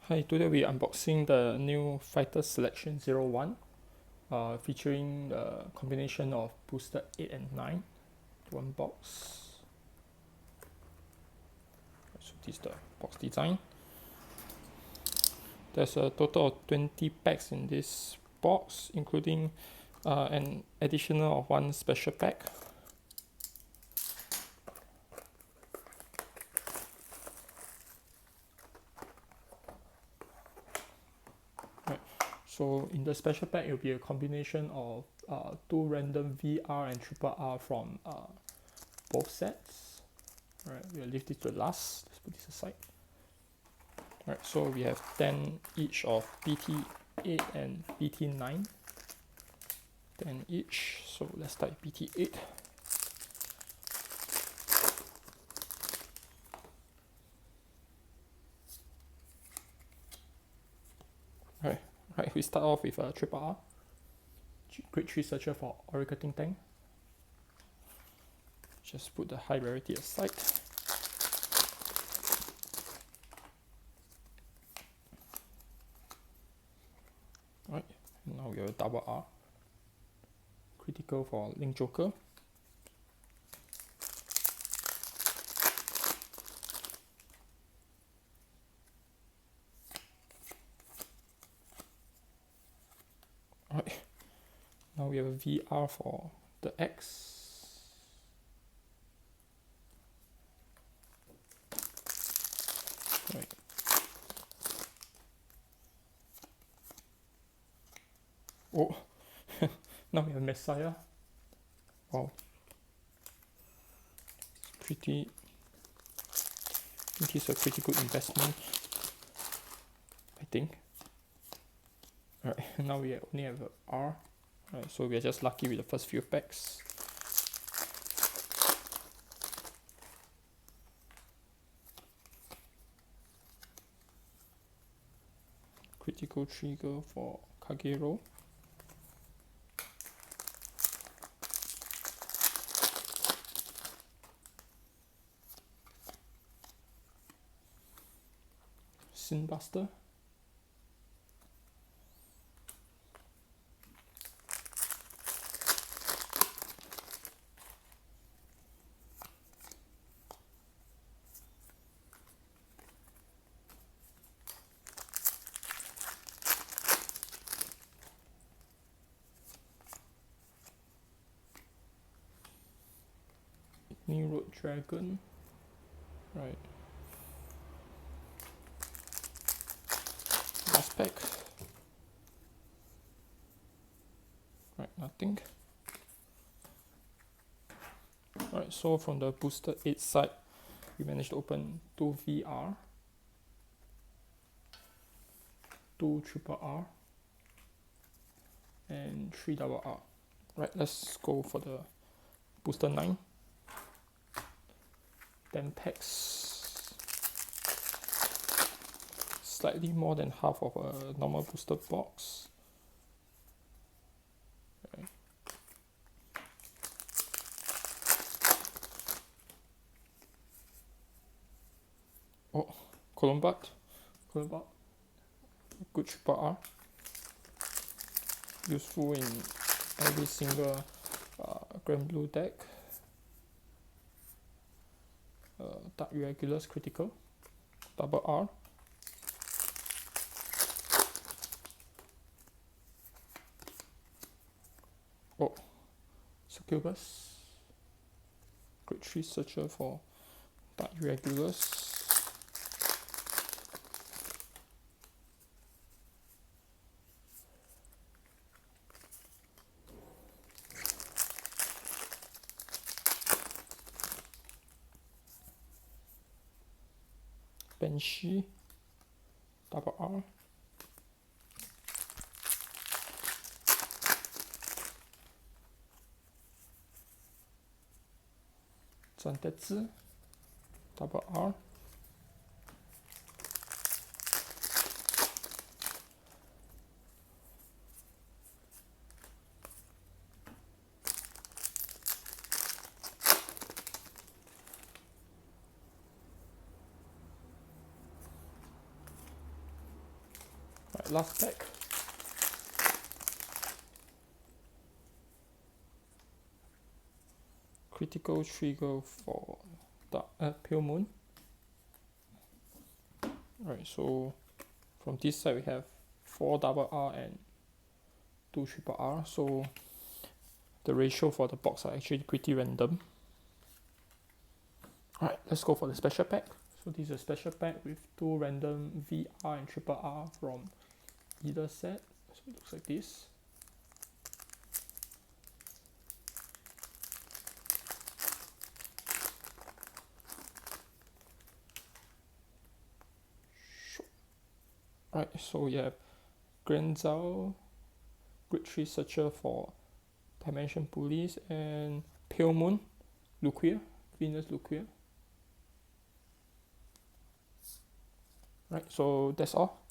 Hi, today we're unboxing the new Fighter Selection 01 featuring the combination of booster 8 and 9 one box. So this is the box design. There's a total of 20 packs in this box, including an additional of one special pack. So in the special pack, it will be a combination of two random VR and triple R from both sets. Alright, we'll leave this to last. Let's put this aside. Alright, so we have 10 each of BT8 and BT9. 10 each. So let's start with BT8. Alright, we start off with a triple R. Grade 3 searcher for Oracle Think Tank. Just put the high rarity aside. Alright, now we have a double R. Critical for Link Joker. Alright, now we have a VR for the X. Right. Oh, now we have Messiah. Wow. It is a pretty good investment, I think. Alright, now we only have a R. Alright, so we are just lucky with the first few packs. Critical trigger for Kagero. Sinbuster. New Road Dragon. Right. Last pack. Right, nothing. Alright, so from the booster 8 side, we managed to open 2 VR, 2 triple R, and 3 double R. Right, let's go for the booster 9. 10 packs. Slightly more than half of a normal booster box. Okay. Oh, Colombat. Good triple R. Useful in every single Grand Blue deck. Dark Irregulars critical. Double R. Oh, Succubus. Grade 3 searcher for Dark Irregulars. Banshee. Double R. Zantetsu. Double R. Right, last pack. Critical trigger for Pale Moon. Right, so from this side we have 4 double R and 2 triple R, so the ratio for the box are actually pretty random. Alright, let's go for the special pack. So this is a special pack with 2 random VR and triple R from either set. So it looks like this. Right, so we have Granzal, Grid 3 Searcher for Dimension Police, and Pale Moon, Luquia, Venus Luquia. Right, so that's all.